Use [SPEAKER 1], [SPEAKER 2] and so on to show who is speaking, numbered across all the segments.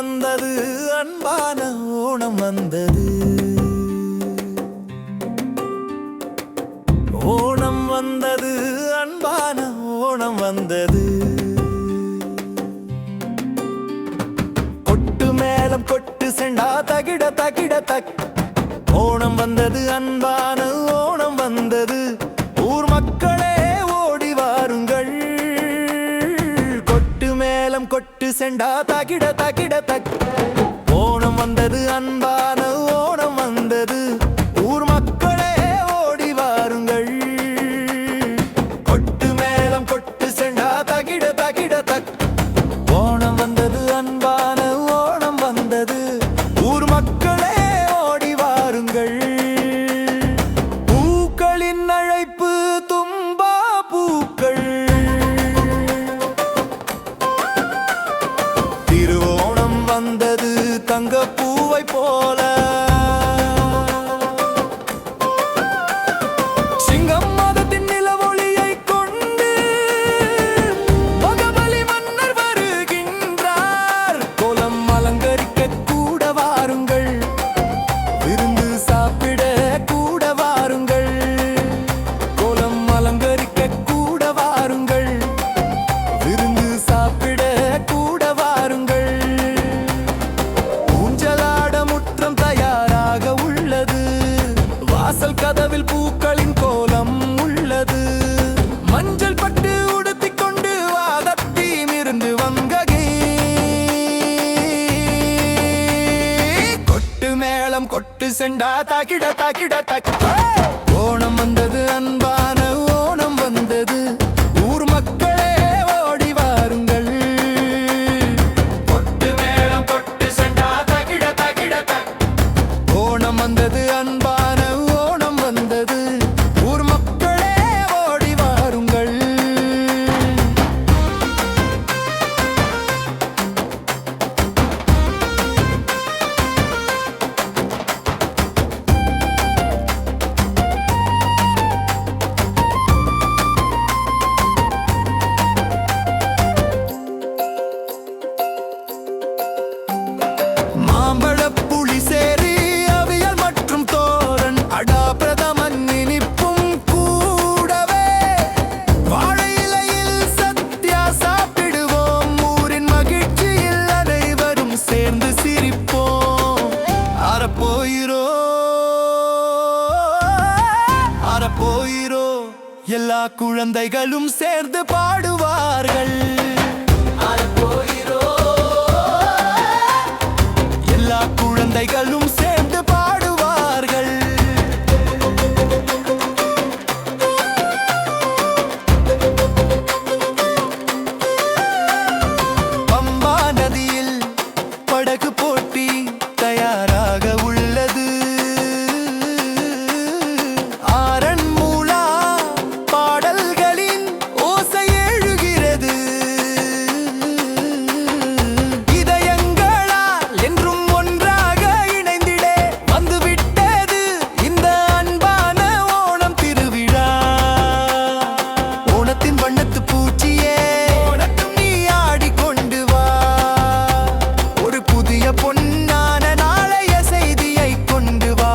[SPEAKER 1] வந்தது அன்பான ஓணம் வந்தது. ஓணம் வந்தது அன்பான ஓணம் வந்தது. கொட்டு மேளம் கொட்டு செண்டா தகிட தகிட தக். ஓணம் வந்தது அன்பான ஓணம் வந்தது. ஊர் மக்களே ஓடி வாருங்கள். கொட்டு மேளம் கொட்டு செண்டா தகிட தகிட தக். ஓணம் வந்தது அன்பான ஓணம் வந்தது. ஊர் மக்களே ஓடி வாருங்கள். கொட்டு மேளம் கொட்டு செண்டா தகிட தகிட தக். ஓணம் வந்தது அன்பான ஓணம் வந்தது. ஊர் மக்களே ஓடி வாருங்கள். பூக்களின் அழைப்பு தும்பா பூக்கள். திருவோணம் வந்தது தங்கப்பூவை போல. சிங்கம் மதத்தின் நிலவொளியை கொண்டு மகபலி மன்னர் வருகின்றார். கோலம் அலங்கரிக்க கூட வாருங்கள். விருந்து சாப்பிட கூட வாருங்கள். கோலம் அலங்கரிக்க கூட வாருங்கள். விருந்து சாப்பிட கூட வாருங்கள். ஊஞ்சலாட முற்றம் தயாராக உள்ளது. வாசல் கதவில் பூக்களின் கோலம் உள்ளது. மஞ்சள் பட்டு உடுத்திக் கொண்டு வாதத்தீமிருந்து வங்ககே. கொட்டு மேளம் கொட்டு செண்டா தகிட தகிட தக். ஓணம் வந்தது அன்பான ஓணம் வந்தது. ஊர் மக்களே ஓடி வாருங்கள். கொட்டு மேளம் கொட்டு செண்டா தகிட தகிட தக். ஓணம் வந்தது அன்பான ஓணம் வந்தது. ஊர் மக்களே ஓடி வாருங்கள். மாம்பழப் புளிசேரி அவியல் மற்றும் தோரன் அடா பிரதமன் இனிப்பும் கூடவே. வாழை இலையில் சத்யா சாப்பிடுவோம். ஊரின் மகிழ்ச்சியில் அனைவரும் சேர்ந்து சிரிப்போம். அறப்போயிரோ அறப்போயிரோ எல்லா குழந்தைகளும் சேர்ந்து பாடுவார்கள். எல்லா குழந்தைகளும் சேர்ந்து பாடுவார்கள். பம்பா நதியில் படகு போட்டி தயாராக உள்ளது. ஆரன்மூலா பாடல்களின் ஓசை எழுகிறது. இதயங்களால் என்றும் ஒன்றாக இணைந்திடே வந்துவிட்டது இந்த அன்பான ஓணம் திருவிழா. ஓணத்தின் வண்ணத்து பூச்சியே ஓணத்தும் நீ ஆடிக்கொண்டு வா. ஒரு புதிய பொன்னான நாளைய செய்தியை கொண்டு வா.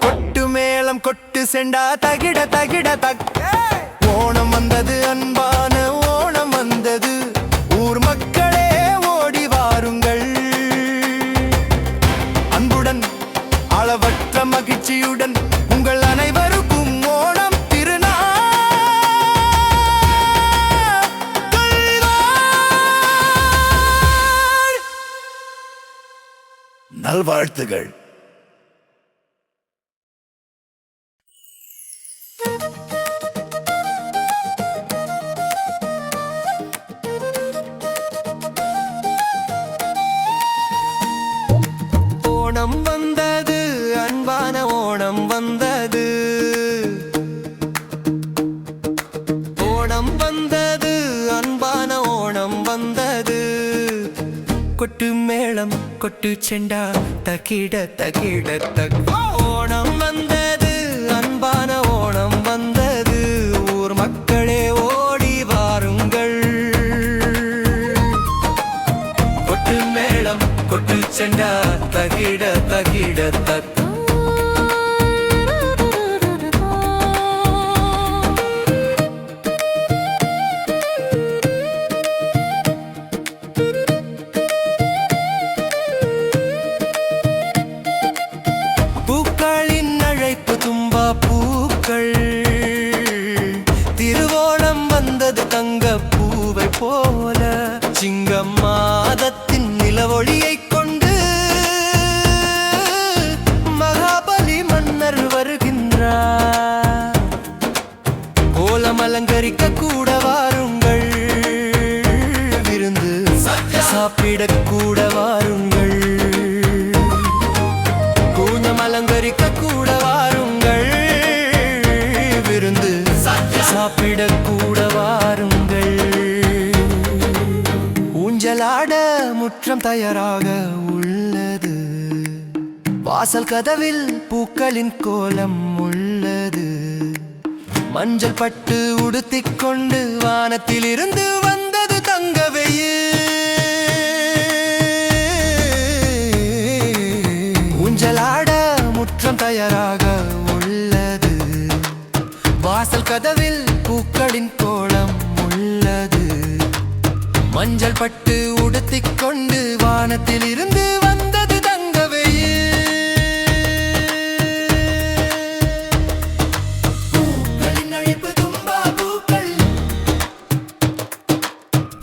[SPEAKER 1] கொட்டு மேளம் கொட்டு செண்டா தகிட தகிட தக். ஓணம் வந்தது அன்பான ஓணம் வந்தது. ஊர் மக்களே ஓடி வாருங்கள். அன்புடன் அளவற்ற மகிழ்ச்சியுடன் உங்கள் அனைவருக்கும் ஓணம் திருநாள் நல்வாழ்த்துகள். ஓணம் வந்தது அன்பான ஓணம் வந்தது. ஓணம் வந்தது அன்பான ஓணம் வந்தது. கொட்டு மேளம் கொட்டு செண்டா தகிட தகிட தக். ஓணம் வந்தது அன்பான ஓணம் வந்தது. ஊர் மக்களே ஓடி வாருங்கள். தகிட தக் பூக்களின் அழைப்பு தும்பா பூக்கள் திருவோணம் வந்தது தங்க பூவை போல சிங்கம் மாதத்தின் நிலவொளியை கொண்டு மகாபலி மன்னர் வருகின்றார் கோலம் அலங்கரிக்க கூட வாருங்கள் விருந்து சாப்பிடக் கூட வாருங்கள் கூந்தம் அலங்கரிக்க கூட வாருங்கள் விருந்து சாப்பிடக் கூட வாருங்கள் ஊஞ்சலாட முற்றம் தயாராக உள்ளது வாசல் கதவில் பூக்களின் கோலம் உள்ளது மஞ்சள் பட்டு உடுத்திக் கொண்டு வானத்தில் இருந்து வந்தது தங்க ஊஞ்சலாட முற்றம் தயாராக உள்ளது வாசல் கதவில் பூக்களின் கோலம் உள்ளது மஞ்சள் பட்டு உடுத்திக் கொண்டு வானத்தில் இருந்து வந்தது தங்க பூக்களின் அழைப்பு தும்பா பூக்கள்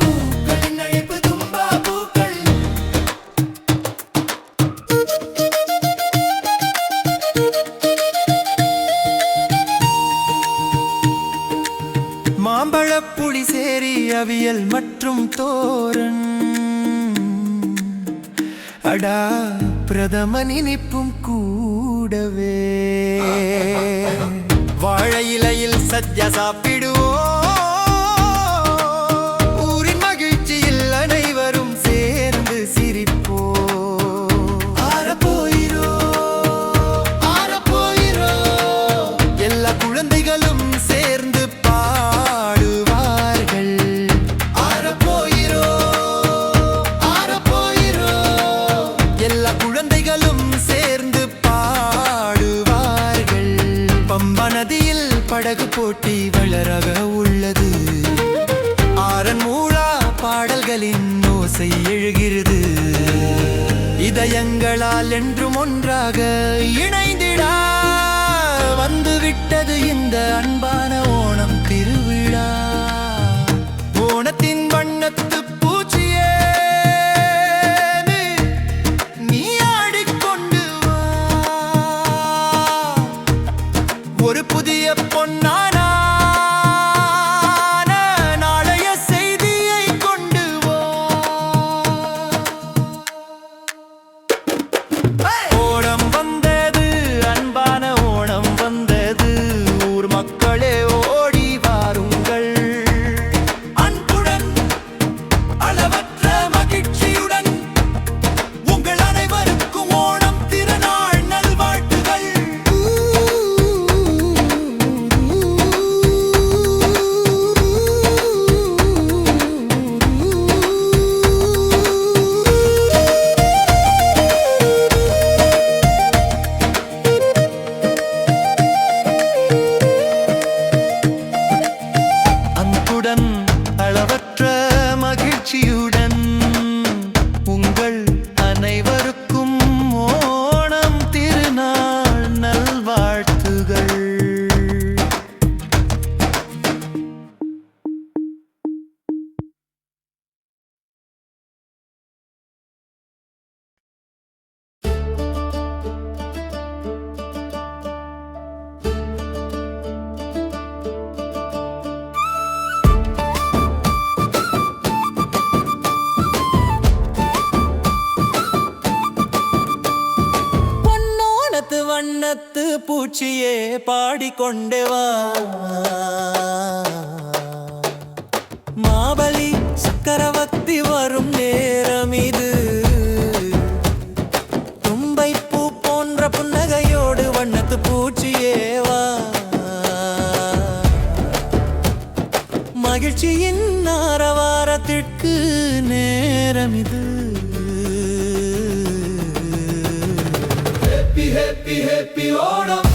[SPEAKER 1] பூக்களின் அழைப்பு தும்பா பூக்கள் மாம்பழப் புளிசேரி அவியல் மற்றும் தோரன் அடா பிரதமன் இனிப்பும் கூடவே வாழை இலையில் சத்யா சாப்பிடுவோம் ஊரின் மகிழ்ச்சியில் அனைவரும் சேர்ந்து சிரிப்போம் ஆரப்போயிரோ ஆரப்போயிரோ எல்லா குழந்தைகளும் சேர்ந்து படகு போட்டி வளராக உள்ளது ஆரன் மூலா பாடல்களின் ஓசை எழுகிறது இதயங்களால் என்றும் ஒன்றாக இணைந்திடா வந்துவிட்டது இந்த அன்பான ஓணம் திருவிழா ஓணத்தின் வண்ணத்து பூச்சியே நீ ஆடிக்கொண்டு வா ஒரு புதிய பொன்னான நாளைய செய்தியை கொண்டு ஓணம் வந்தது அன்பான ஓணம் வந்தது ஊர் மக்களே ஓடி வாருங்கள் அன்புடன் அளவற்ற மகிழ்ச்சியுடன் உங்கள் அனைவருக்கும் ஓணம் திருநாள் நல்வாழ்த்துகள் அன்புடன் அளவற்ற மகிழ்ச்சியுடன் உங்கள் அனைவருக்கும் ஓணம் திருநாள் நல்வாழ்த்துகள் வண்ணத்து பூச்சியே பாடிக்கொண்டே வா மாபலி சக்கரவர்த்தி வரும் நேரம் இது தும்பை பூ போன்ற புன்னகையோடு வண்ணத்து பூச்சியே வா மகிழ்ச்சியின் ஆரவாரத்திற்கு நேரம் இது happy happy Onam.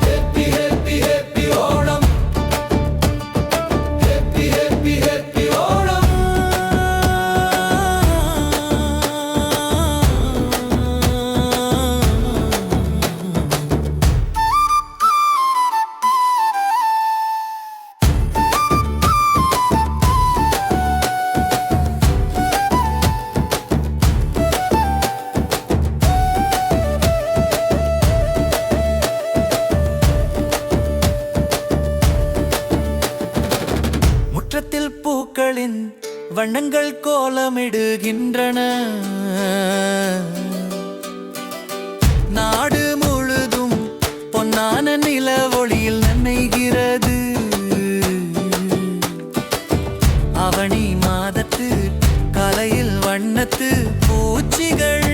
[SPEAKER 1] Happy happy happy Onam. Happy happy happy Onam. முற்றத்தில் பூக்களின் வண்ணங்கள் கோலமிடுகின்றன. நாடு முழுதும் பொன்னான நில ஒளியில் நனைகிறது. அவனி மாதத்து கலையில் வண்ணத்து பூச்சிகள்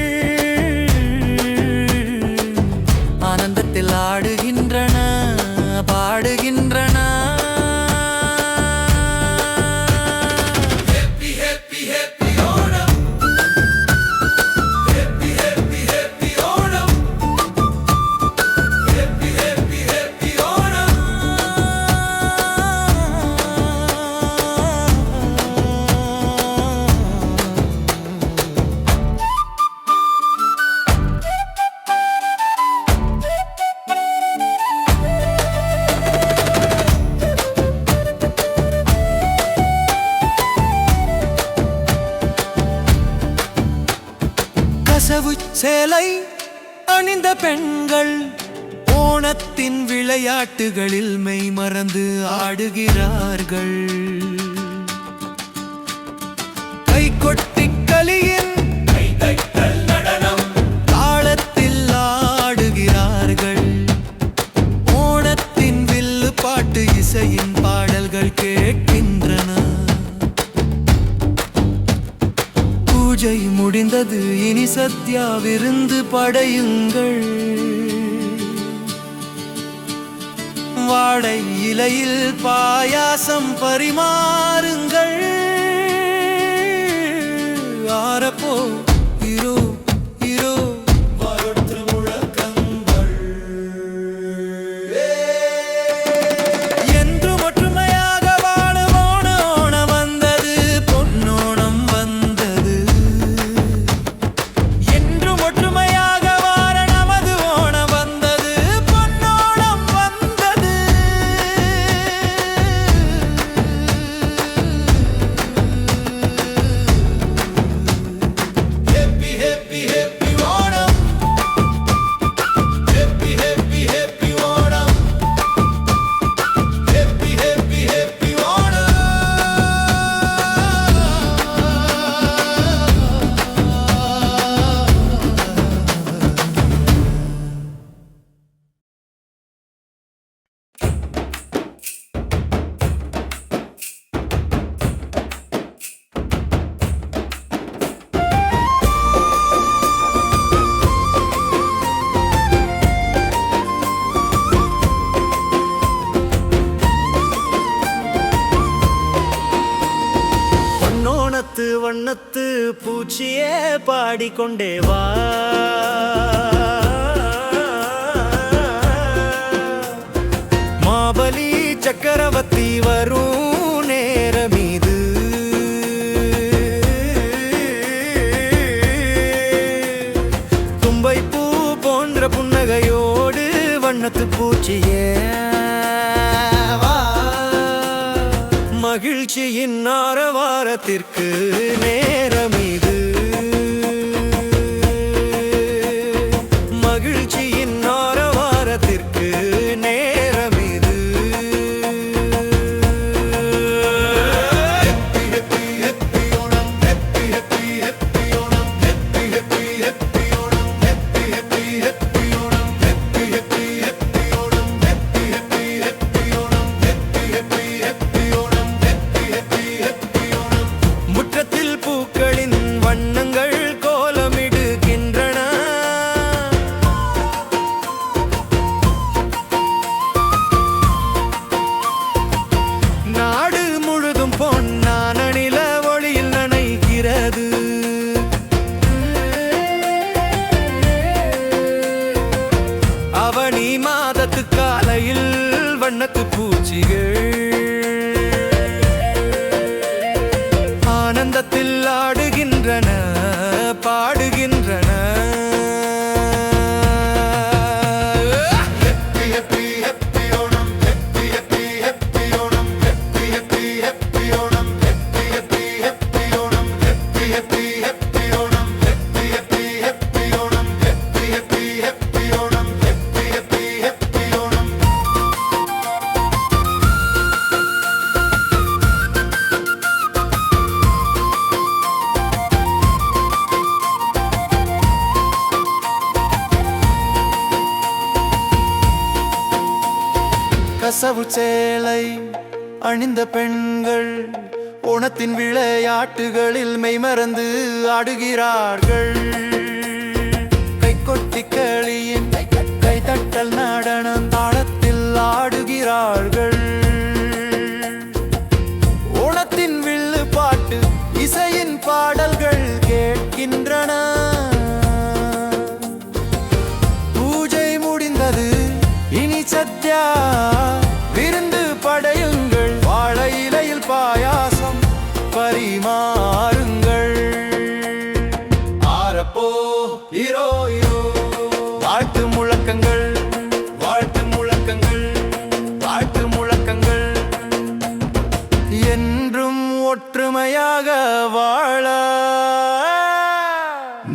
[SPEAKER 1] ஆனந்தத்தில் ஆடுகின்றன, பாடுகின்றன. கசவு சேலை அணிந்த பெண்கள் ஓணத்தின் விளையாட்டுகளில் மெய் மறந்து ஆடுகிறார்கள். கை கொட்டி கலியின் நடனம் தாளத்தில் ஆடுகிறார்கள். ஓணத்தின் வில்லு பாட்டு இசையின் பாடல்கள் கேட்கின்றன. பூஜை முடிந்தது, இனி சத்யா விருந்து படையுங்கள். வாழை இலையில் பாயாசம் பரிமாறுங்கள். ஆரப்போ இரோ இரோ வரற்று முழக்கங்கள். என்று ஒற்றுமையாக வாழ ஓணம் வந்தது, பொன்னோணம் வந்தது. என்று ஒற்றுமையாக வாழ நமது ஓணம் வந்தது, பொன்னோணம் வந்தது. Happy happy happy Onam. Happy happy happy Onam. Happy happy happy Onam. பொன்னோணத்து வண்ணத்து பூச்சியே பாடிக்கொண்டே வா. மாபலி சக்கரவர்த்தி வரும் நேரமீது. தும்பை பூ போன்ற புன்னகையோடு வண்ணத்து பூச்சியே வா. மகிழ்ச்சியின் ஆரவாரத்திற்கு நேரமிது. மகிழ்ச்சியின் ஆரவாரத்திற்கு நேரமிது. Happy happy happy Onam. Happy happy happy Onam. Happy happy happy Onam. Happy happy happy Onam. Happy happy happy Onam. Happy happy happy Onam. Happy happy happy Onam. Happy happy happy Onam. முற்றத்தில் பூக்களின் நெசவு சேலை அணிந்த பெண்கள் ஓணத்தின் விளையாட்டுகளில் மெய்மறந்து ஆடுகிறார்கள். கைகொட்டி களியின் கைதட்டல் நடனம் தாளத்தில் ஆடுகிறார்கள். ஓணத்தின் வில்லு பாட்டு இசையின் பாடல்கள் கேட்கின்றன. பூஜை முடிந்தது, இனி சத்யா விருந்து படையுங்கள். வாழை இலையில் பாயாசம் பரிமாறுங்கள். ஆரப்போ ஹீரோ ஹீரோ. வாழ்த்து முழக்கங்கள், வாழ்த்து முழக்கங்கள், வாழ்த்து முழக்கங்கள். என்றும் ஒற்றுமையாக வாழ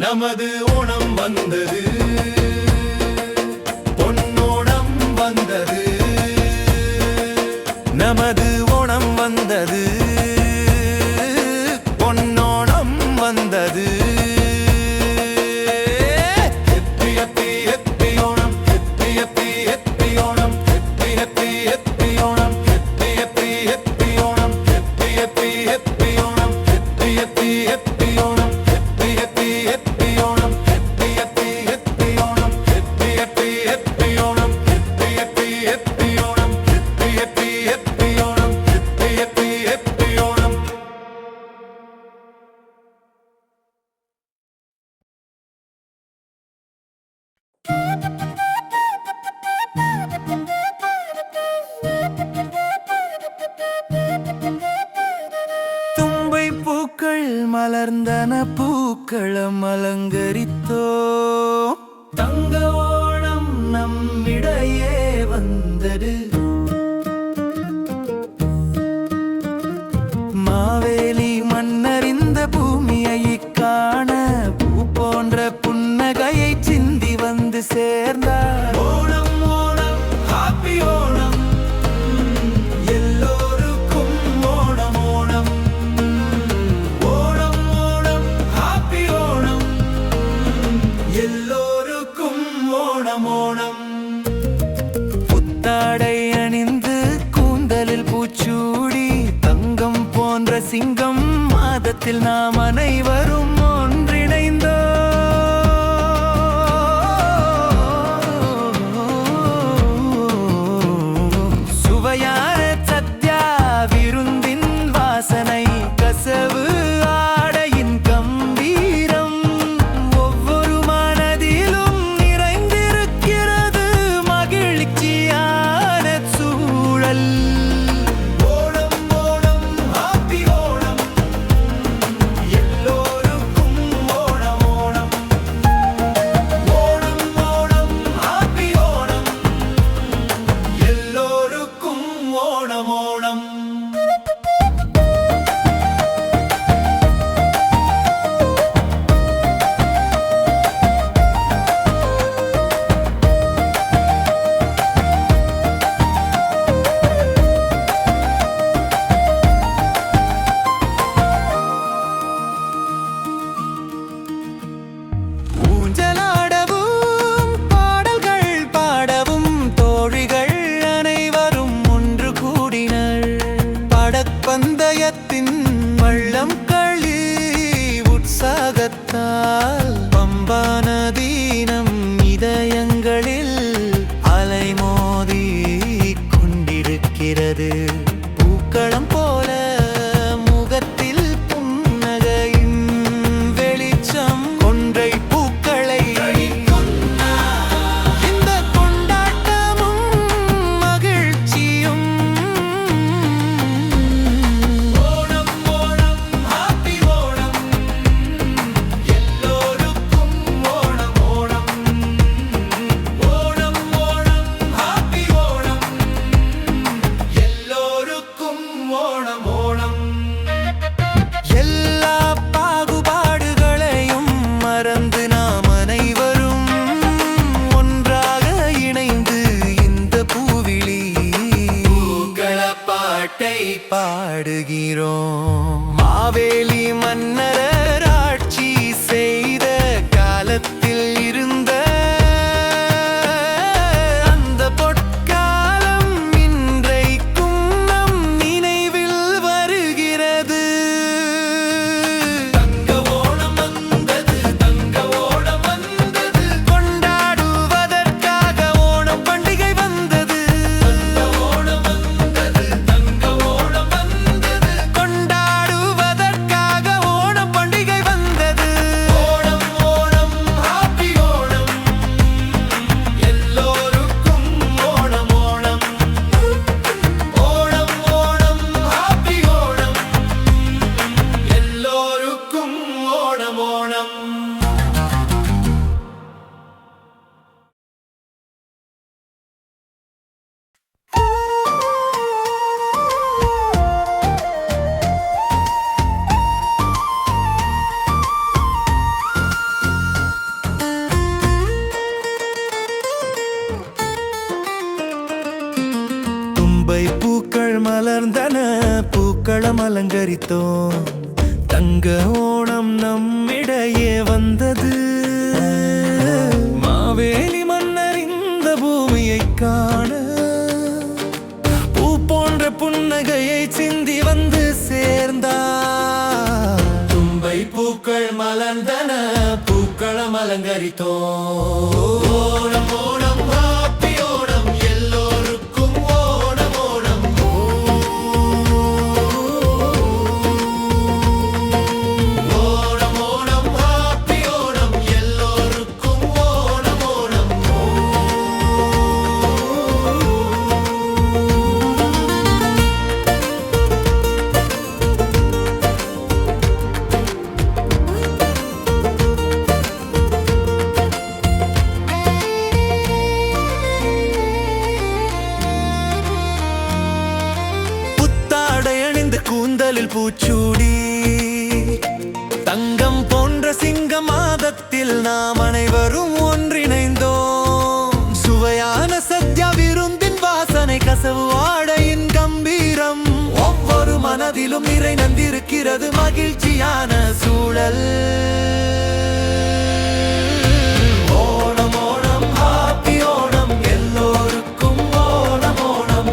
[SPEAKER 1] நமது ஓணம் வந்தது, பொன்னோணம் வந்தது. நமது ஓணம் வந்தது, பொன்னோணம் வந்தது. Happy happy happy Onam, happy happy happy Onam, happy happy happy Onam, happy happy happy Onam, happy happy happy Onam, happy happy happy Onam, happy happy happy Onam, happy happy happy Onam, happy happy happy Onam, happy happy happy Onam, happy happy happy Onam, happy happy happy Onam. தும்பை பூக்கள் மலர்ந்தன, பூக்களம் அலங்கரித்தோ. தங்க ஓணம் நம்மிடையே வந்தது. மாவேலி மன்னறிந்த பூமியை காண பூ போன்ற புன்னகையை சிந்தி வந்து சேர்ந்தார். ஓணம் ஓணம் ஹாப்பி ஓணம், எல்லோருக்கும் ஓணம் ஓணம். ஓணம் ஓணம் ஹாப்பி ஓணம், எல்லோருக்கும் ஓணம் ஓணம். புத்தாடை அணிந்து கூந்தலில் பூச்சூடி தங்கம் போன்ற சிங்கம் மாதத்தில் நாம் அனைவரும் ஒன்றிணைந்தோ. சுவையான சத்யா விருந்தின் வாசனை, கசவு ஆடையின் கம்பீரம் ஒவ்வொரு மனதிலும் நிறைந்திருக்கிறது. மகிழ்ச்சியான சூழல். ஓணம் ஓணம் ஹாப்பி ஓணம், எல்லோருக்கும் ஓணம் ஓணம். ஓணம் ஓணம் ஹாப்பி ஓணம், எல்லோருக்கும் ஓணம் ஓணம். ஊஞ்சலாடவும் பாடல்கள் பாடவும் தோழிகள் அனைவரும் ஒன்று கூடினர். படப்பந்தயத்தின் வள்ளம் களி உற்சாகத்தால் பம்பா நதீனம் இதயங்களில் அலைமோதி கொண்டிருக்கிறது. பூக்களம் போல முகத்தில் புன்னகையின் வெளிச்சம். கொன்றை பூக்களை இந்த கொண்டாட்டமும் மகிழ்ச்சியும். ஓணம் ஓணம் ஹாப்பி ஓணம், எல்லோருக்கும் ஓணம் ஓணம். ஓணம் ஓணம் ஹாப்பி ஓணம், எல்லோருக்கும் ஓணம் ஓணம். எல்லா பாகுபாடுகளையும் மறந்து நாம் அனைவரும் ஒன்றாக இணைந்து இந்த பூவிழி பூக்கள பாட்டை பாடுகிறோம். மாவேலி மன்னரர் ஆட்சி செய்த காலத்தில் இருந்த அந்த பொற்காலம் இன்று
[SPEAKER 2] பூக்களம் அலங்கரித்தோம். தங்க ஓணம் நம்மிடையே வந்தது. மாவேலி மன்னர் இந்த பூமியை காண பூ போன்ற புன்னகையை சிந்தி வந்து சேர்ந்தார். தும்பை பூக்கள் மலர்ந்தன, பூக்களம் அலங்கரித்தோம். ஓணம் ஓணம் ஹாப்பி ஓணம், எல்லோருக்கும் ஓணம் ஓணம். ஓணம் ஓணம் ஹாப்பி ஓணம், எல்லோருக்கும் ஓணம் ஓணம். கூந்தலில் பூச்சூடி தங்கம் போன்ற சிங்க மாதத்தில் நாம் அனைவரும் ஒன்றிணைந்தோம். சுவையான சத்யா விருந்தின் வாசனை, கசவு ஆடையின் கம்பீரம், ஒவ்வொரு மனதிலும் நிறை நந்திருக்கிறது மகிழ்ச்சியான சூழல். ஓணம் ஓணம் ஹாப்பி ஓணம், எல்லோருக்கும் ஓணம் ஓணம்.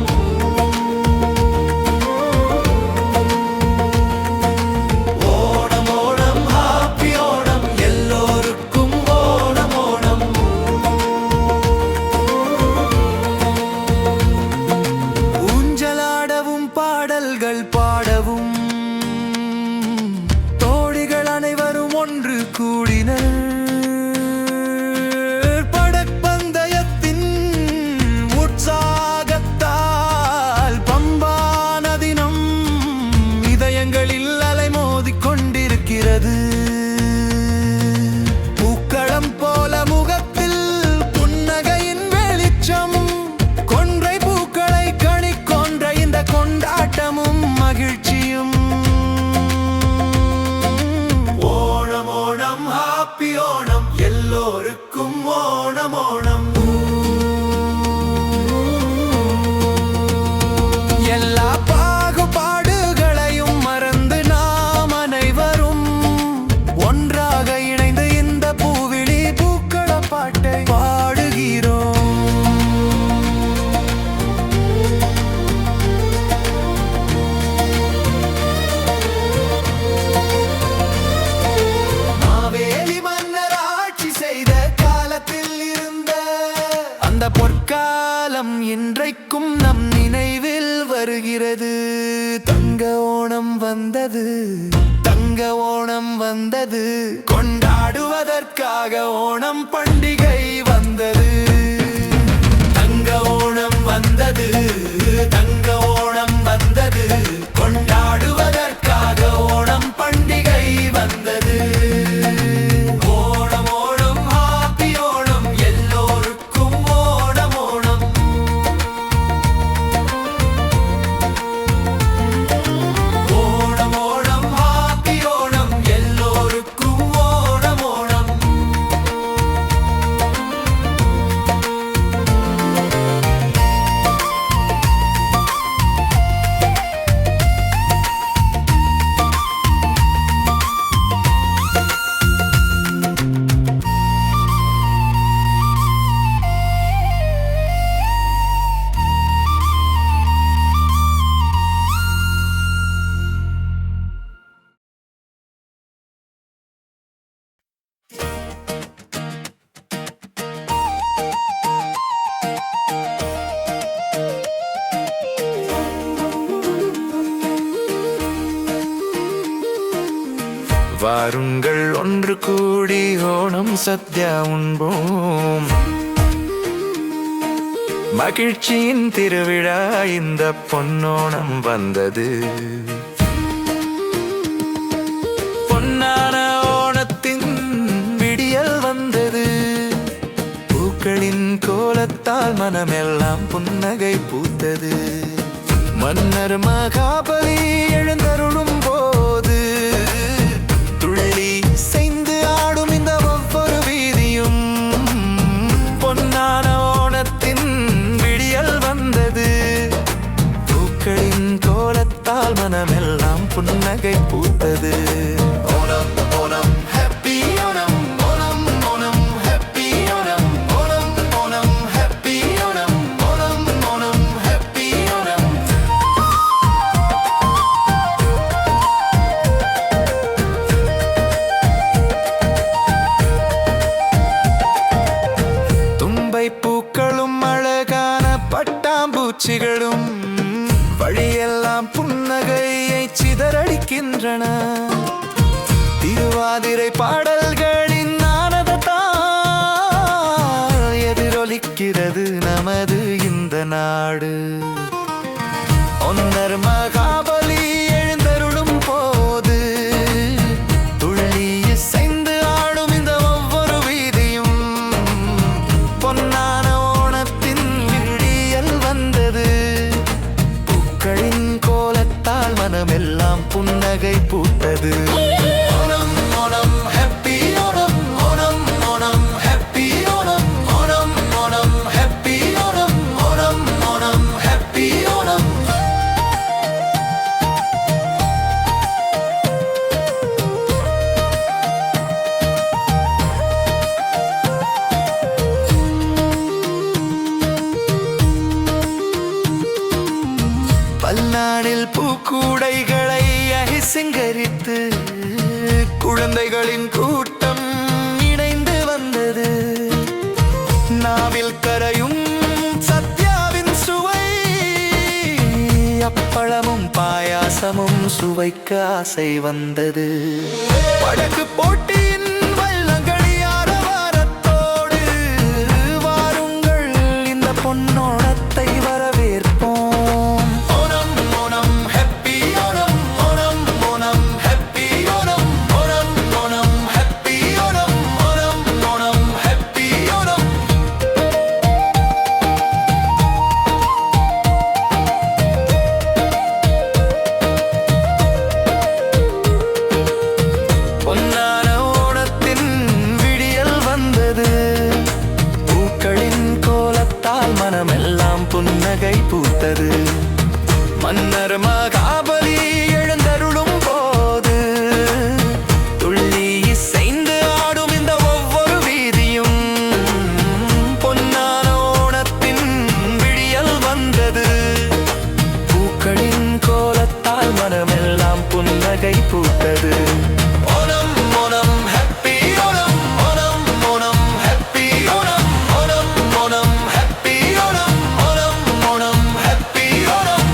[SPEAKER 2] பாடவும் தோழிகள் அனைவரும் ஒன்று கூடினர். படப்பந்தயத்தின் உற்சாகத்தால் பம்பா நதினம் இதயங்களில் அலைமோதிக் கொண்டிருக்கிறது. பூக்களம் போல முகத்தில் புன்னகையின் வெளிச்சம், கொன்றை பூக்களை கணி கொன்ற இந்த கொண்டாட்டமும் மகிழ்ச்சியும். ஓணம் ஓணம் ஹாப்பி ஓணம், எல்லோருக்கும் ஓணம் ஓணம். எல்லா பாகுபாடுகளையும் மறந்து நாம் அனைவரும் ஒன்றாக இணைந்து இந்த பூவிழி பூக்கள பாட்டை பாடுகிறோம். அந்த பொற்காலம் இன்றைக்கும் நம் நினைவில் வருகிறது. தங்க ஓணம் வந்தது, தங்க ஓணம் வந்தது, கொண்டாடுவதற்காக ஓணம் பண்டிகை வந்தது. தங்க ஓணம் வந்தது, தங்க ஓணம் வந்தது, கொண்டாடுவதற்காக ஓணம் பண்டிகை வந்தது. வாருங்கள் ஒன்று கூடி ஓணம் சத்யா உண்போம். மகிழ்ச்சியின் திருவிழா இந்த பொன்னோணம் வந்தது. பொன்னான ஓணத்தின் விடியல் வந்தது. பூக்களின் கோலத்தால் மனமெல்லாம் புன்னகை பூத்தது. மன்னர் மகாபலி எழுந்தருளும் போது துள்ளி செய்து ஆடும் இந்த ஒவ்வொரு வீதியும் பொன்னான ஓணத்தின் விடியல் வந்தது. பூக்களின் கோலத்தால் மனமெல்லாம் புன்னகை பூத்தது.
[SPEAKER 1] Onam Onam happy Onam Onam Onam happy Onam Onam Onam happy Onam Onam Onam happy Onam.
[SPEAKER 2] தும்பை பூக்களும் அழகான பட்டாம்பூச்சிகளும் வழியெல்லாம் புன்னகையை சிதறடிக்கின்றன. திருவாதிரை பாடல்களின் நாதத்தால் எதிரொலிக்கிறது நமது இந்த நாடு. ஒன்னர் மகாபலி எழுந்தருளும் போது துள்ளி இசைந்து ஆடும் இந்த ஒவ்வொரு வீதியும் பொன்னான ஓணத்தின் விடியல் வந்தது. பூக்களின் கோலத்தால் மனமெல்லாம் புன்னகை பூத்தது.
[SPEAKER 1] Onam Onam happy Onam Onam Onam happy Onam Onam Onam happy Onam Onam Onam happy Onam.
[SPEAKER 2] பல்லாண்டில் பூக்கூடைகளை சிங்கரித்து குழந்தைகளின் கூட்டம் இணைந்து வந்தது. நாவில் கரையும் சத்யாவின் சுவை, அப்பளமும் பாயாசமும் சுவைக்க ஆசை வந்தது. வடக்கு போட்டியின் வல்லங்கடி ஆரவாரத்தோடு வாருங்கள் இந்த பொன்னோணத்தை வரவேற்போம்.
[SPEAKER 1] Onam Onam happy Onam Onam Onam happy Onam Onam Onam happy Onam Onam Onam happy Onam.
[SPEAKER 2] பொன்னான ஓணத்தின் விடியல் வந்தது. பூக்களின் கோலத்தால் மனமெல்லாம் புன்னகை பூத்தது. மன்னர் மகாபலி எழுந்தருளும் போது துள்ளி இசைந்து ஆடும் இந்த ஒவ்வொரு வீதியும் பொன்னான ஓணத்தின் விடியல் வந்தது. பூக்களின் கோலத்தால் மனமெல்லாம் புன்னகை பூத்தது.
[SPEAKER 1] Onam Onam happy Onam Onam Onam happy Onam Onam Onam happy Onam Onam Onam happy Onam.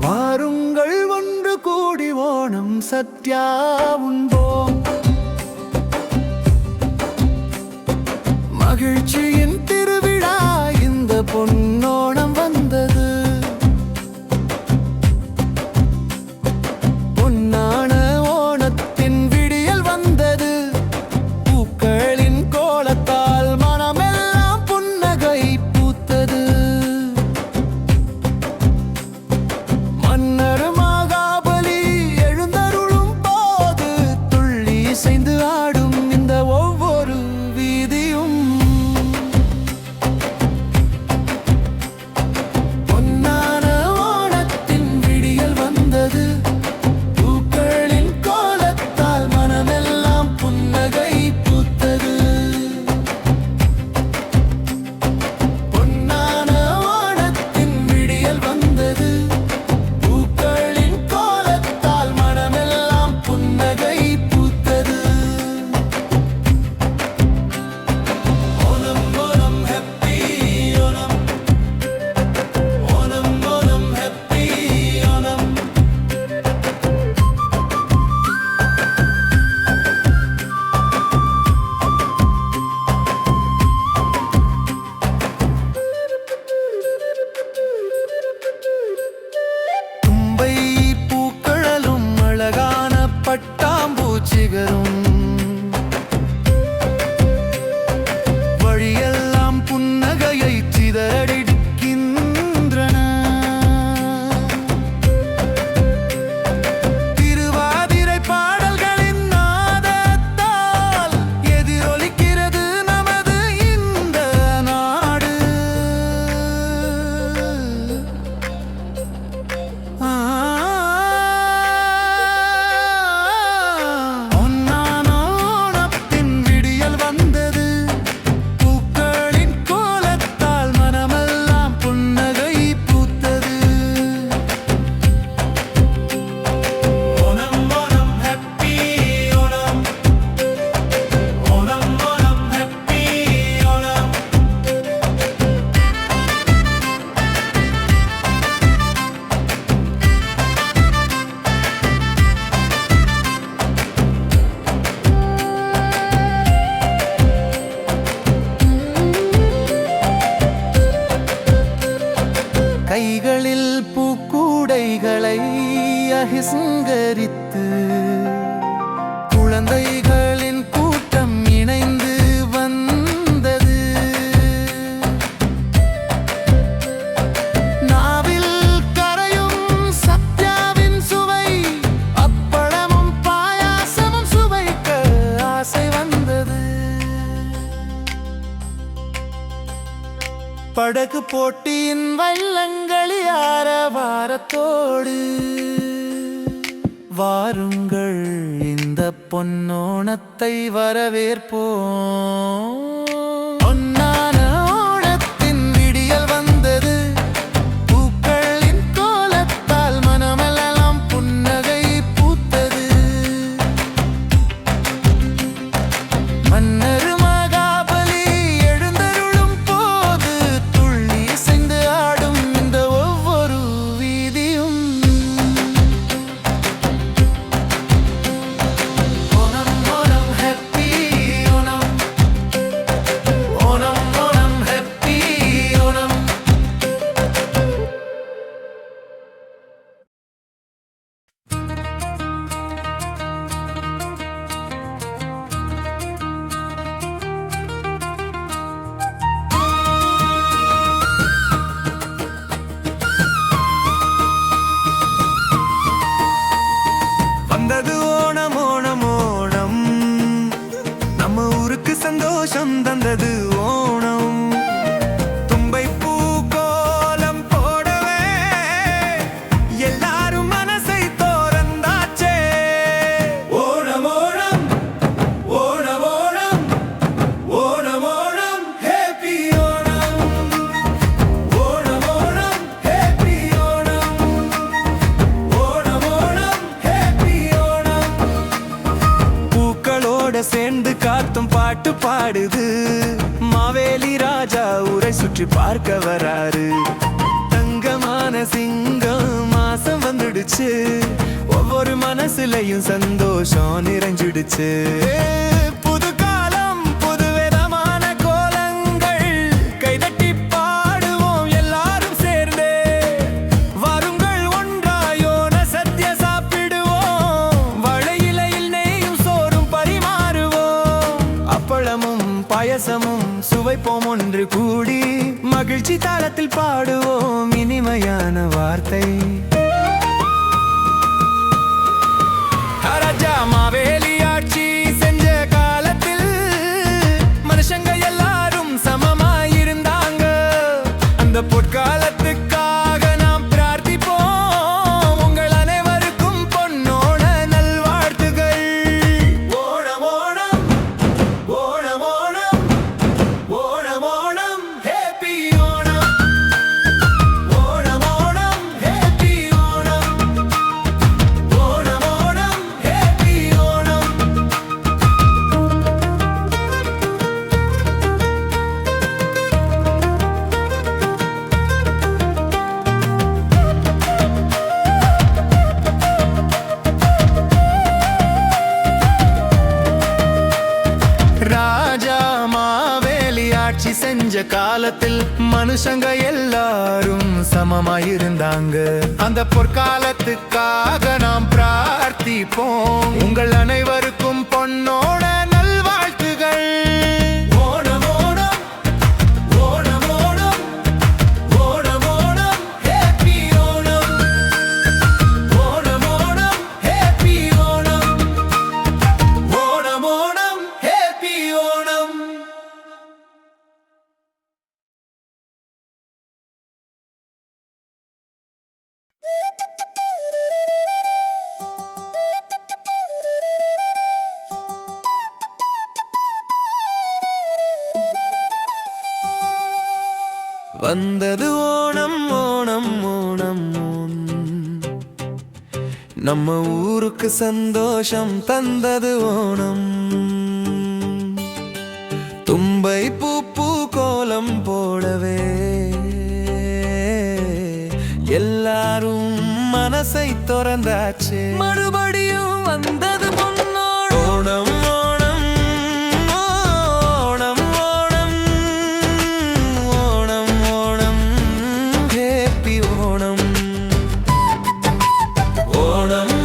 [SPEAKER 2] வாருங்கள் ஒன்று கூடி ஓணம் சத்யா உண்போம். மகிழ்ச்சியின் திருவிழா இந்த பொன்னோணம் வந்தது. பொன்னான ஓணத்தின் விடியல் வந்தது. பூக்களின் கோலத்தால் மனமெல்லாம் புன்னகை பூத்தது. மன்னர் மகாபலி எழுந்தருளும் போது துள்ளி இசைந்து ஆடும் இந்த ஒவ்வொரு வீதியும் அழகு சிங்கரித்து குழந்தைகளின் கூட்டம் இணைந்து வந்தது. நாவில் கரையும் சத்யாவின் சுவை, அப்பளமும் பாயாசமும் சுவைக்க ஆசை வந்தது. படகு போட்டியின் வள்ளங்களி ஆரவாரத்தோடு வாருங்கள் இந்த பொன்னோணத்தை வரவேற்போம். பொன்னான ஓணத்தின் விடியல் வந்தது. பூக்களின் கோலத்தால் மனமெல்லாம் புன்னகை பூத்தது. மன்னர் மகாபலி எழுந்தருளும் போது துள்ளி இசைந்து ஆடும் இந்த ஒவ்வொரு வீதியும். Onam Onam happy Onam, Onam Onam happy Onam. வந்தது ஓணம் ஓணம் ஓணம், நம்ம ஊருக்கு சந்தோஷம் தந்தது ஓணம். தும்பை பூ கோலம் போடவே எல்லாரும் மனசை தோறந்தாச்சே.
[SPEAKER 1] Onam Onam Onam Onam Onam Onam happy Onam. Onam Onam happy Onam. Onam Onam happy Onam.
[SPEAKER 2] பூக்களோட சேர்ந்து காத்தும் பாட்டு பாடுது. மாவேலி ராஜா ஊரை சுற்றி பார்க்க வராரு. தங்கமான சிங்கம் மாசம் வந்துடுச்சு. ஒவ்வொரு மனசுலயும் சந்தோஷம் நிறைஞ்சிடுச்சு. புது காலம் புது விதமான கோலங்கள், கைதட்டி பாடுவோம் எல்லாரும் சேர்ந்தே. வாருங்கள் ஒன்றாயோன சத்ய சாப்பிடுவோம். வாழை இலையில் நெய்யும் சோறும் பரிமாறுவோம். அப்பளமும் பாயசமும் சுவைப்போம் ஒன்று கூடி. மகிழ்ச்சி தாளத்தில் பாடுவோம் இனிமையான வார்த்தை. ராஜா மாவேலி ஆட்சி செஞ்ச காலத்தில் மனுஷங்க எல்லாரும் சமமாயிருந்தாங்க. அந்த பொற்காலத்துக்காக நாம் பிரார்த்திப்போம். உங்கள் அனைவருக்கும் பொன்னோண நல்வாழ்த்துகள்.
[SPEAKER 1] Onam Onam Onam Onam Onam Onam happy Onam. Onam Onam happy Onam. Onam Onam happy Onam.
[SPEAKER 2] ராஜா மாவேலி ஆட்சி செஞ்ச காலத்தில் மனுஷங்க எல்லாரும் சமமாயிருந்தாங்க. அந்த பொற்காலத்துக்காக நாம் பிரார்த்திப்போம். உங்கள் அனைவருக்கும் பொன்னோட நல்வாழ்த்துகள்.
[SPEAKER 1] Onam Onam Onam Onam Onam Onam happy Onam. Onam Onam happy Onam. Onam Onam happy Onam.
[SPEAKER 2] வந்தது ஓணம் ஓணம் ஓணம் ஓணம், நம்ம ஊருக்கு சந்தோஷம் தந்தது ஓணம். தும்பை பூ பூ கோலம் போடவே எல்லாரும் மனசை திறந்தாச்சு. மறுபடியும் வந்தது பொன்னோணம். ஓணம் ஓணம் ஓணம் ஓணம் ஓணம் ஓணம் ஹேப்பி ஓணம். ஓணம்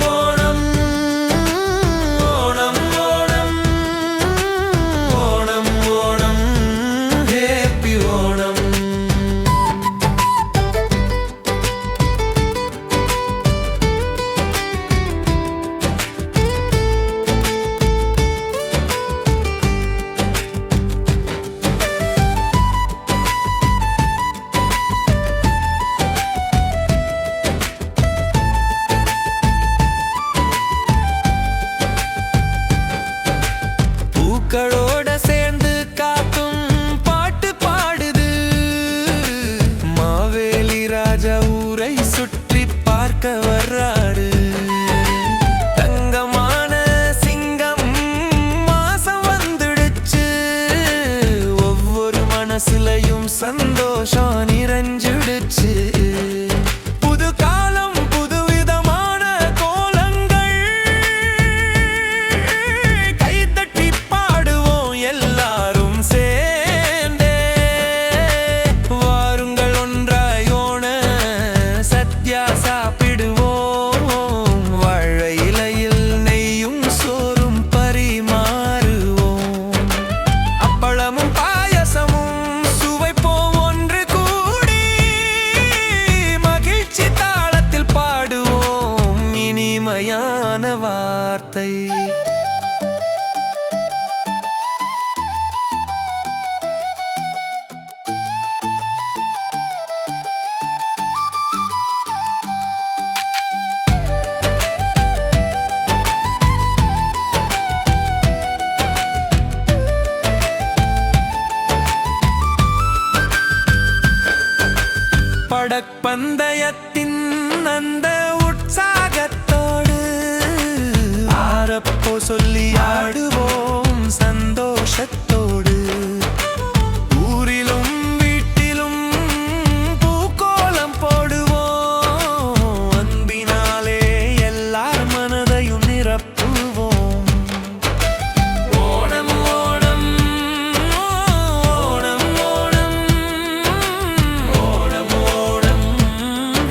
[SPEAKER 2] பார்க்க வர்றாரு. தங்கமான சிங்கம் மாசம் வந்துடுச்சு. ஒவ்வொரு மனசுலையும் சந்தோஷம் நிறைஞ்சிடுச்சு. புது காலம் புதுவிதமான கோலங்கள், கைதட்டி பாடுவோம் எல்லாரும் சேர்ந்தே. வாருங்கள் ஒன்றாய் ஓண சத்யா சாப்பிடுவோம். வாழை இலையில் நெய்யும் சோறும் பரிமாறுவோம். அப்பளமும் பாயசமும் சுவைப்போம் ஒன்று கூடி. மகிழ்ச்சி தாளத்தில் பாடுவோம் இனிமையான வார்த்தை. படப்பந்தயத்தின் அந்த உற்சாகத்தோடு ஆரப்போ சொல்லி ஆடுவோம் சந்தோஷத்தோடு. ஊரிலும் வீட்டிலும் பூக்கோலம் போடுவோம். அன்பினாலே எல்லார் மனதையும் நிரப்புவோம். ஓணம் ஓணம் ஓணம் ஓணம் ஓணம் ஓணம்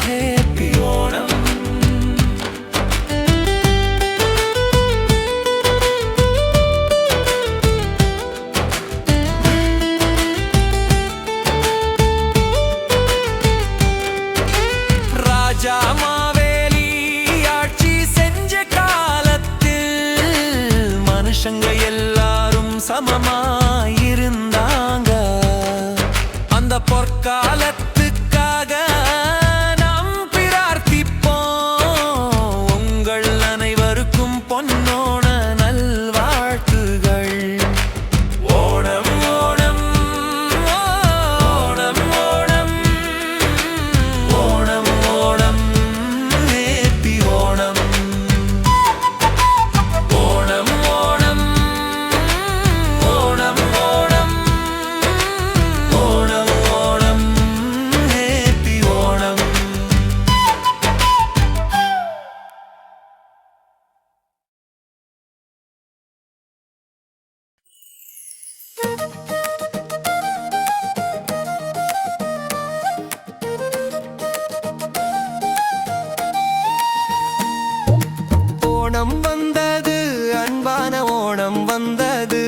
[SPEAKER 2] ஹேப்பி ஓணம். ராஜா மாவேலி ஆட்சி செஞ்ச காலத்தில் மனுஷங்க எல்லாரும் சமமாயிருந்தாங்க. அந்த பொற்காலத்துக்காக நாம் பிரார்த்திப்போம். உங்கள் அனைவருக்கும் பொன்னோண நல்வாழ்த்துகள். ஓணம் ஓணம் ஓணம் ஓணம் ஓணம் ஓணம் ஹேப்பி ஓணம். ஓணம் ஓணம் ஓணம் ஓணம் ஓணம் ஓணம் ஹேப்பி ஓணம். ஓணம் வந்தது, அன்பான ஓணம் வந்தது.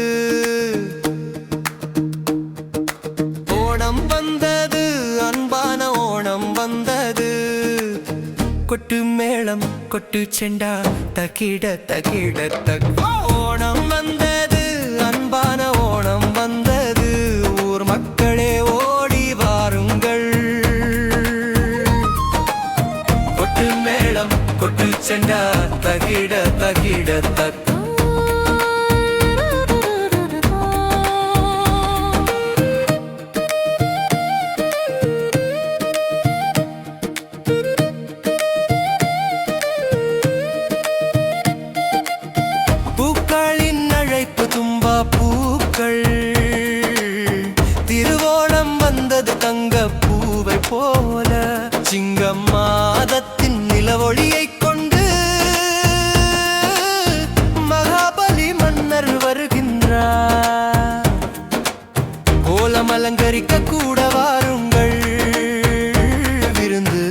[SPEAKER 2] ஓணம் வந்தது, அன்பான ஓணம் வந்தது. கொட்டு மேளம் கொட்டு செண்டா தகிட தகிட தக். ஓணம் வந்தது, அன்பான ஓணம் வந்தது. ஊர் மக்களே ஓடி வாருங்கள். கொட்டு மேளம் கொட்டு செண்டா தகிட தகிட தக். பூக்களின் அழைப்பு தும்பா பூக்கள். திருவோணம் வந்தது தங்க பூவை போல. சிங்கம் மாதத்தின் நிலவொளியை கொண்டு மகாபலி மன்னர் வருகின்றார். கோலம் அலங்கரிக்க கூட வாருங்கள். விருந்து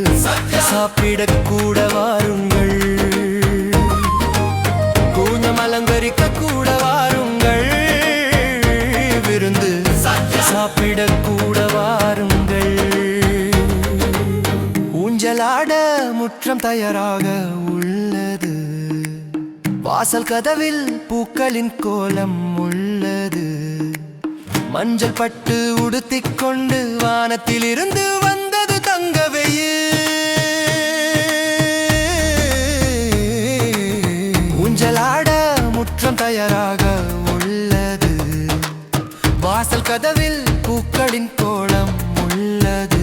[SPEAKER 2] சாப்பிட கூட வாருங்கள். கூஞ்சம் அலங்கரிக்க கூட வாருங்கள். விருந்து சாப்பிட கூட வாருங்கள். ஊஞ்சலாட முற்றம் தயாராக உள்ளது. வாசல் கதவில் பூக்களின் கோலம் உள்ளது. மஞ்சள் பட்டு உடுத்திக் கொண்டு வானத்தில் இருந்து வந்தது தங்க வெயில். ஊஞ்சலாட முற்றம் தயாராக உள்ளது. வாசல் கதவில் பூக்களின் கோலம் உள்ளது.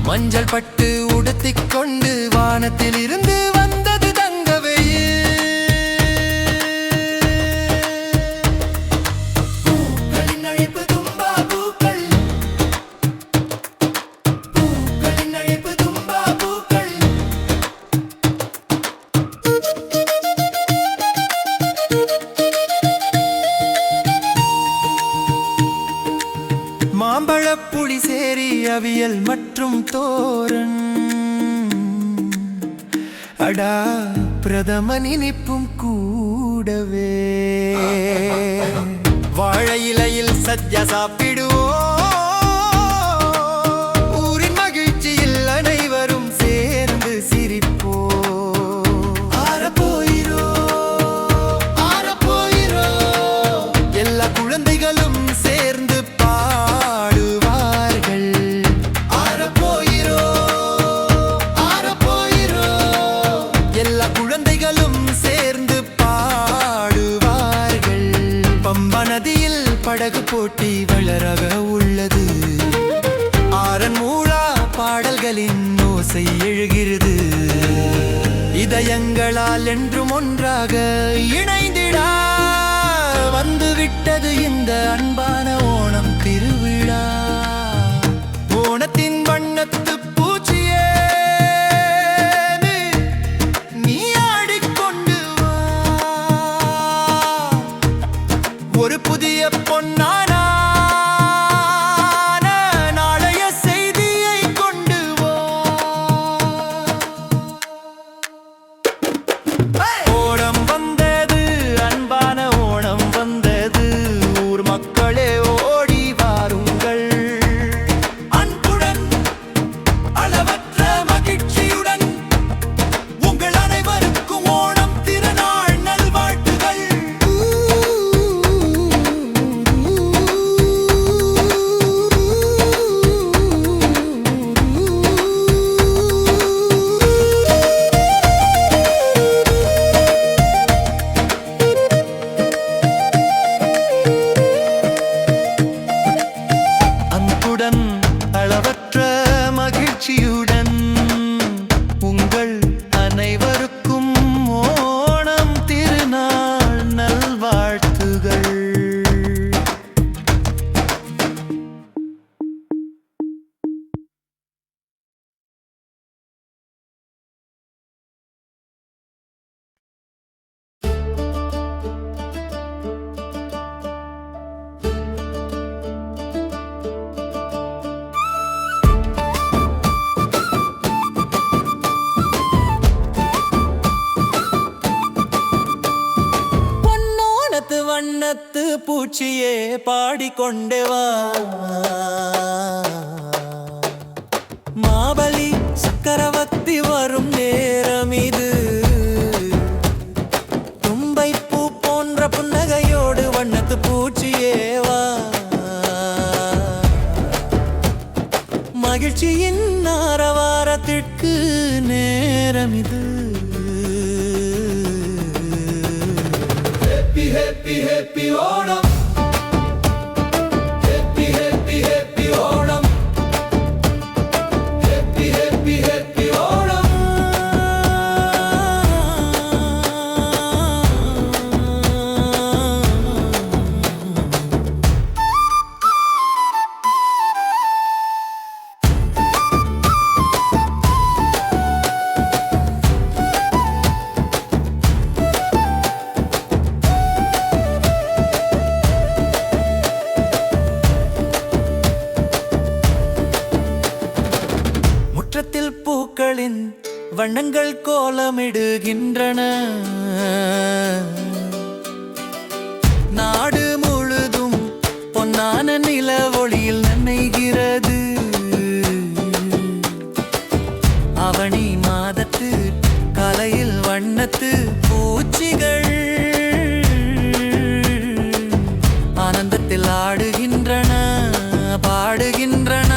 [SPEAKER 2] மஞ்சள் பட்டு உடுத்திக் கொண்டு வானத்தில் இருந்து வந்தது தங்கவையில். பூக்களின் அழைப்பு தும்பா பூக்கள், பூக்களின் அழைப்பு தும்பா பூக்கள். மாம்பழப் புளி சேரி அவியல் மற்றும் தோரன், அடா பிரதமன் இனிப்பும் கூடவே. வாழை இலையில் சத்யா சாப்பிடுவோம், ஊரின் மகிழ்ச்சியில் அனைவரும் சேர்ந்து சிரிப்போம். ஆரப்போயிரோ ஆரப்போயிரோ, எல்லா குழந்தைகளும் சேர்ந்து பாடுவார்கள். ஆரப்போயிரோ ஆரப்போயிரோ, எல்லா குழந்தைகளும் சேர்ந்து பாடுவார்கள். பம்பா நதியில் படகு போட்டி வளரக உள்ளது, ஆரன் மூழா பாடல்களின் ஓசை எழுகிறது. இதயங்களால் என்றும் ஒன்றாக இணைந்திடா வந்துவிட்டது இந்த அன்பான ஓணம் திருவிழா. ஓணத்தின் வண்ணத்து பூச்சியே நீ ஆடிக்கொண்டு வா, ஒரு புதிய பொன்னான நாளைய செய்தியை கொண்டு வா. ஓணம் வந்தது, அன்பான ஓணம் வந்தது, ஊர் மக்களே ஓடி வாருங்கள். அன்புடன் அளவற்ற மகிழ்ச்சியுடன் உங்கள் அனைவருக்கும் ஓணம் திருநாள் நல்வாழ்த்துகள். அன்புடன் அளவற்ற மகிழ்ச்சியுடன் உங்கள் அனைவருக்கும் ஓணம் திருநாள் நல்வாழ்த்துகள். பொன்னோணத்து வண்ணத்து பூச்சியே பாடிக்கொண்டே வா, மாபலி சக்கரவர்த்தி வரும் நேரம் இது. தும்பை பூ போன்ற புன்னகையோடு வண்ணத்து பூச்சியே வா, மகிழ்ச்சியின் ஆரவாரத்திற்கு நேரம் இது. Happy happy happy Onam, happy happy happy Onam, happy happy happy Onam. முற்றத்தில் பூக்களின் வண்ணங்கள் கோலமிடுகின்றன, நாடு முழுதும் பொன்னான நில ஒளியில் நனைகிறது. அவனி மாதத்து கலையில் வண்ணத்து பூச்சிகள் ஆனந்தத்தில் ஆடுகின்றன பாடுகின்றன.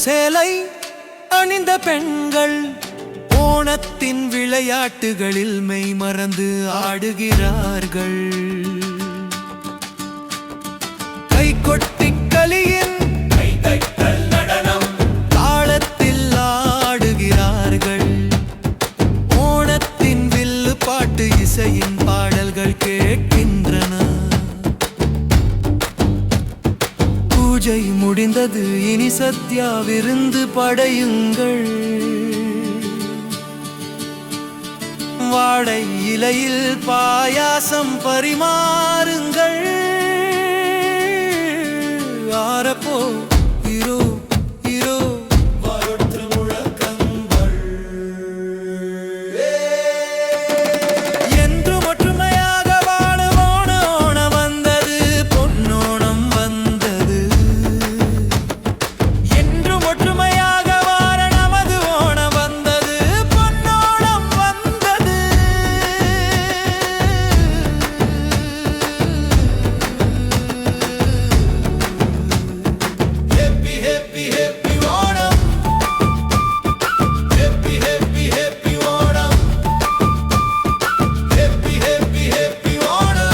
[SPEAKER 2] சேலை அணிந்த பெண்கள் ஓணத்தின் விளையாட்டுகளில் மெய் மறந்து ஆடுகிறார்கள். கை கொட்டி கலியின் நடனம் தாளத்தில் ஆடுகிறார்கள். ஓணத்தின் வில்லு பாட்டு இசையின் பாடல்கள் கேட்கின்றன. பூஜை முடிந்தது, இனி சத்யா விருந்து படையுங்கள். வாழை இலையில் பாயாசம் பரிமாறுங்கள். ஆரப்போ இரோ இரோ வரொற்று முழக்கங்கள். என்றும் ஒற்றுமையாக வாழுவோன ஓணம் வந்தது, பொன்னோணம் வந்தது. என்றும் ஒற்றுமையாக வாழ நமது ஓணம் வந்தது, பொன்னோணம் வந்தது. Happy, happy, happy Onam. Happy, happy, happy Onam. Happy, happy, happy Onam.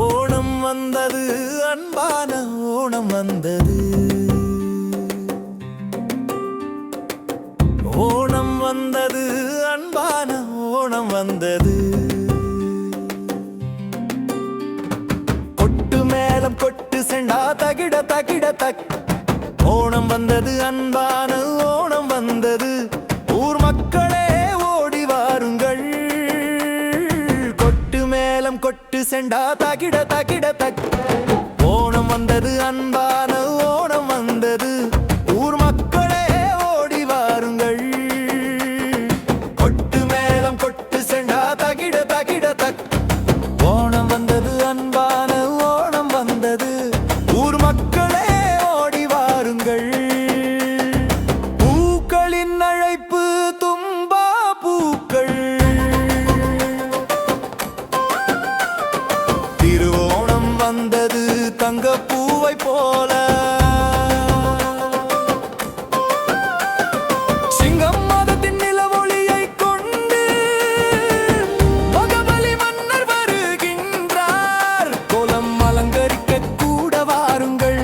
[SPEAKER 2] Onam வந்தது, அன்பான ஓணம் வந்தது. ஓணம் வந்தது, அன்பான ஓணம் வந்தது. கொட்டு மேளம் கொட்டு செண்டா தகிட தகிட தக். ஓணம் வந்தது, அன்பான ஓணம் வந்தது. ஊர் மக்களே ஓடி வாருங்கள். கொட்டு மேளம் கொட்டு செண்டா தகிட தகிட தக். ஓணம் வந்தது, அன்பான ஓணம் வந்தது. ஊர் மக்களே ஓடி வாருங்கள். கொட்டு மேளம் கொட்டு செண்டா தகிட தகிட தக். ஓணம் வந்தது, அன்பான ஓணம் வந்தது. ஊர் மக்களே ஓடி வாருங்கள். பூக்களின் அழைப்பு தும்பா பூக்கள். திருவோணம் வந்தது, தங்கப்பூவை போல. சிங்கம் மதத்தின் நிலவொளியை கொண்டு மகபலி மன்னர் வருகின்றார். கோலம் அலங்கரிக்க கூட வாருங்கள்.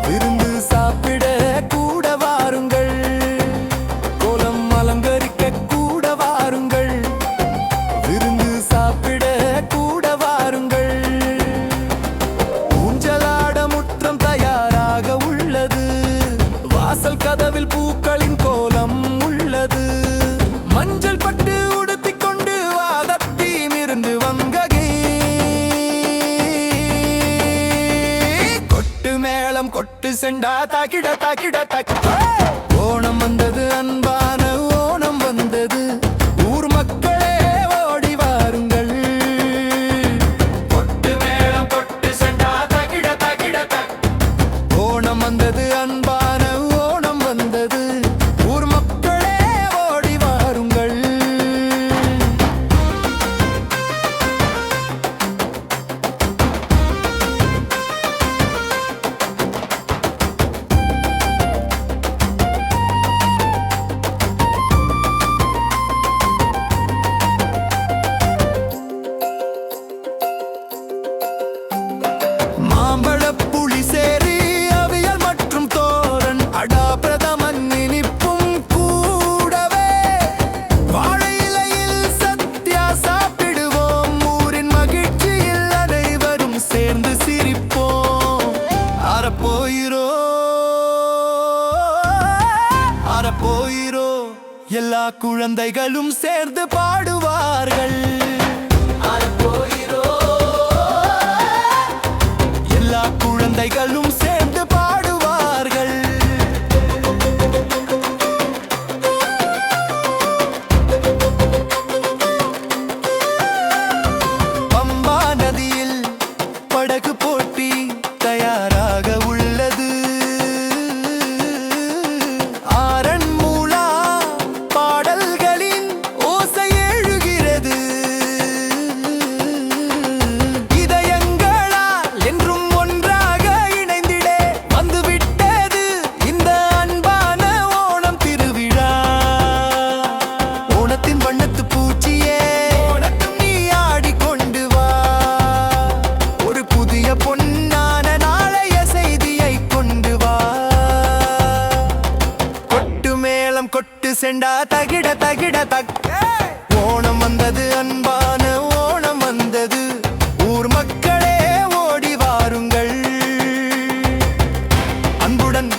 [SPEAKER 2] விருந்து சாப்பிட கூட வாருங்கள். கோலம் அலங்கரிக்க கூட வாருங்கள். விருந்து சாப்பிட கூட வாருங்கள். ஊஞ்சலாட முற்றம் தயாராக உள்ளது. வாசல் கதவில் பூக்களின் கோலம் உள்ளது. மஞ்சள் பட்டு உடுத்திக் கொண்டு வாதத்தீமிருந்து வங்ககே. கொட்டு மேளம் கொட்டு செண்டா தாக்கிட தாக்கிட தாக்கி. ஓணம் வந்தது, அன்பான ஓணம் வந்தது. ஊர் மக்களே ஓடி வாருங்கள். கொட்டு மேளம் கொட்டு செண்டா தாக்கிட தாக்கிட தாக். ஓணம் வந்தது, அன்பான ஓணம் வந்தது. ஊர் மக்களே ஓடி வாருங்கள். மாம்பழப் புளிசேரி அவியல் மற்றும் தோரன் அடா பிரதமன் இனிப்பும் கூடவே. வாழை இலையில் சத்யா சாப்பிடுவோம். ஊரின் மகிழ்ச்சியில் அனைவரும் சேர்ந்து சிரிப்போம். அறப்போயிரோ அறப்போயிரோ எல்லா குழந்தைகளும் சேர்ந்து பாடுவார்கள். எல்லா குழந்தைகளும் சேர்ந்து பாடுவார்கள். செண்டா தகிட தகிட ஓணம் வந்தது அன்பான ஓணம் வந்தது ஊர் மக்களே ஓடி வாருங்கள் அன்புடன்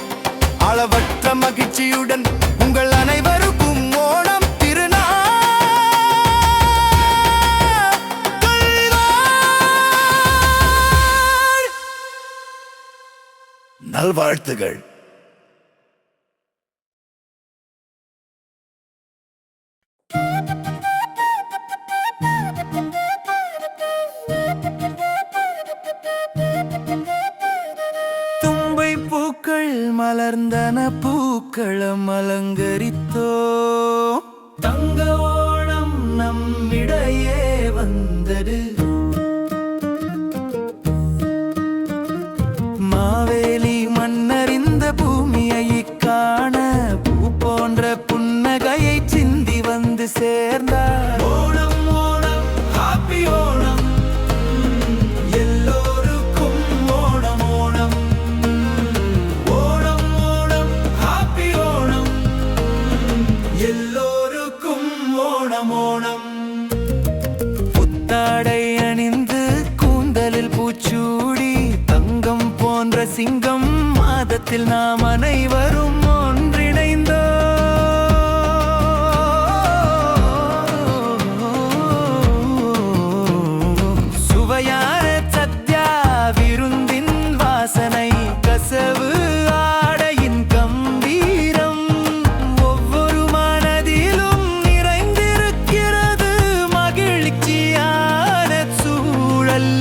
[SPEAKER 2] அளவற்ற மகிழ்ச்சியுடன் உங்கள் அனைவருக்கும் ஓணம் நல்வாழ்த்துகள். தும்பை பூக்கள் மலர்ந்தன பூக்களம் அலங்கரித்தோ தங்க ஓணம் நம்மிடையே வந்தது மாவேலி மன்னறிந்த பூமியை காண பூ போன்ற புன்னகையை சிந்தி வந்து சேர்ந்தார் ஓணம் ஓணம் ஹாப்பி ஓணம் எல்லோருக்கும் ஓணம் ஓணம் ஓணம் ஓணம் ஹாப்பி ஓணம் எல்லோருக்கும் ஓணம் ஓணம் புத்தாடை அணிந்து கூந்தலில் பூச்சூடி தங்கம் போன்ற சிங்கம் மாதத்தில் நாம் அனைவரும் ஒன்றிணைந்தோ சுவையான சத்யா விருந்தின் வாசனை கசவு ஆடையின் கம்பீரம் ஒவ்வொரு மனதிலும் நிறைந்திருக்கிறது மகிழ்ச்சியான சூழல்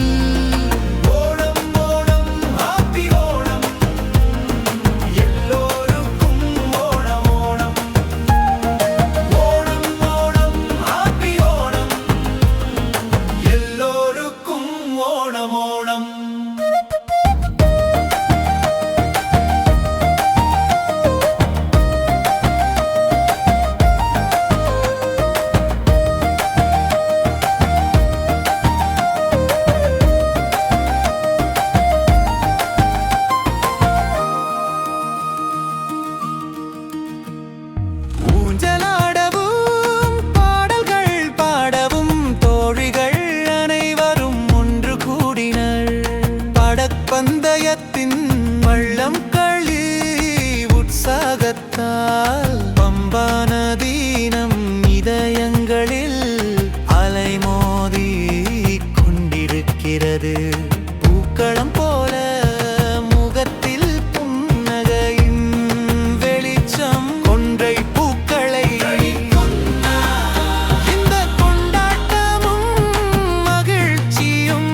[SPEAKER 2] பந்தயத்தின் வள்ளம் களி உற்சாகத்தால் பம்பா நதீனம் இதயங்களில் அலைமோதி கொண்டிருக்கிறது பூக்களம் போல முகத்தில் புன்னகையின் வெளிச்சம் கொன்றை பூக்களை இந்த கொண்டாட்டமும் மகிழ்ச்சியும்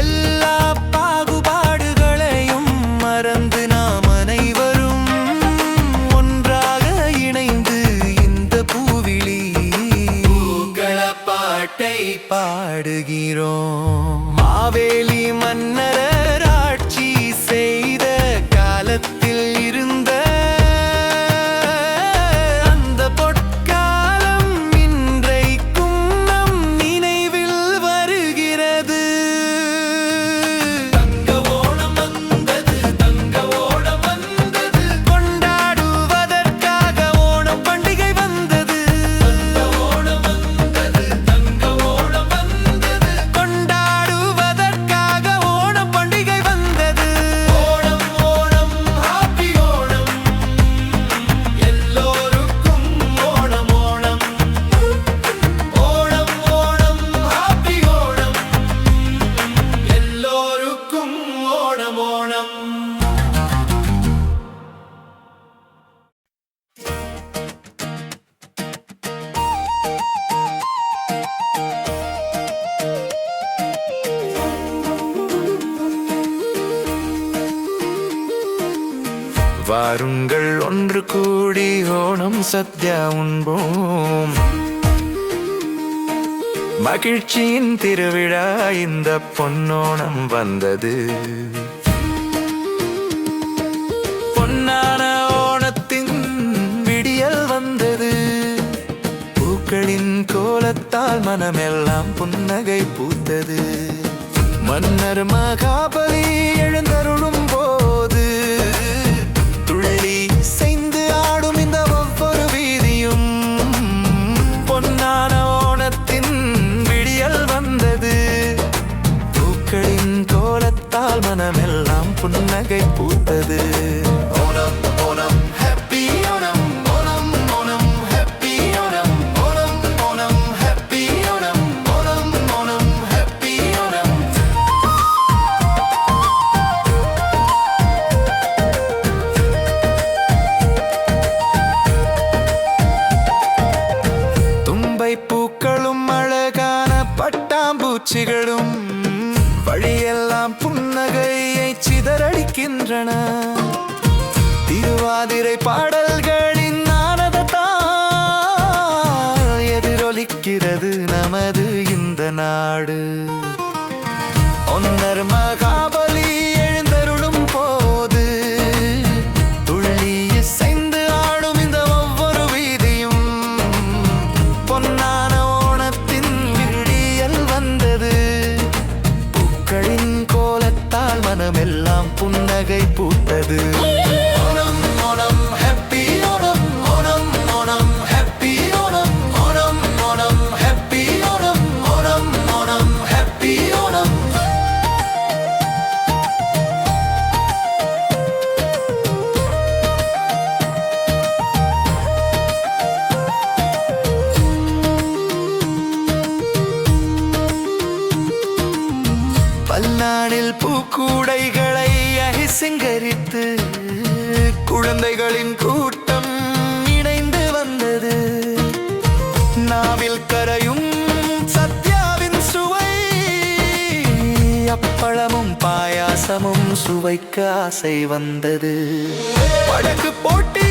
[SPEAKER 2] எல்லா பாகுபாடுகளையும் மறந்து நாம் அனைவரும் ஒன்றாக இணைந்து இந்த பூவிழி பூக்கள பாட்டை பாடுகிறோம் மாவேலி மன்னரர் ஆட்சி செய்த காலத்தில் இருந்த அந்த பொற்காலம் இன்றைக்கும் நம் நினைவில் வருகிறது தங்க ஓணம் வந்தது தங்க ஓணம் வந்தது கொண்டாடுவதற்காக ஓணம் பண்டிகை வந்தது தங்க ஓணம் வந்தது தங்க ஓணம் வந்தது கொண்டாடுவதற்காக ஓணம் பண்டிகை வந்தது ஓணம் ஓணம் ஹாப்பி ஓணம் எல்லோருக்கும் ஓணம் ஓணம் ஓணம் ஓணம் ஹாப்பி ஓணம் எல்லோருக்கும் ஓணம் ஓணம். வாருங்கள் ஒன்று கூடி ஓணம் சத்யா உண்போம் மகிழ்ச்சியின் திருவிழா இந்த பொன்னோணம் வந்தது பூக்களின் கோலத்தால் மனமெல்லாம் புன்னகை பூத்தது. மன்னர் மகாபலி எழுந்தருளும் போது துள்ளி செய்து ஆடும் இந்த ஒவ்வொரு வீதியும் பொன்னான ஓணத்தின் விடியல் வந்தது. பூக்களின் கோலத்தால் மனமெல்லாம் புன்னகை பூத்தது. Onam Onam happy Onam Onam Onam happy Onam Onam Onam happy Onam Onam Onam happy Onam. தும்பை பூக்களும் அழகான பட்டாம்பூச்சிகளும் வழியெல்லாம் புன்னகையை சிதறடிக்கின்றன. திருவாதிரை பாடல்களின் நாதத்தால் எதிரொலிக்கிறது நமது இந்த நாடு. ஒன்னர் மகாபலி எழுந்தருளும் போது துள்ளி இசைந்து ஆடும் இந்த ஒவ்வொரு வீதியும் பொன்னான ஓணத்தின் விடியல் வந்தது. பூக்களின் கோலத்தால் மனமெல்லாம் புன்னகை பூத்தது. Onam Onam happy Onam Onam Onam happy Onam Onam Onam happy Onam Onam Onam happy Onam. பல்லானில் பூக்கூடைகளை அகிசிங்கரித்து குழந்தைகளின் கூட்டம் இணைந்து வந்தது. நாவில் கரையும் சத்யாவின் சுவை அப்பளமும் பாயாசமும் சுவைக்க ஆசை வந்தது. படகு போட்டி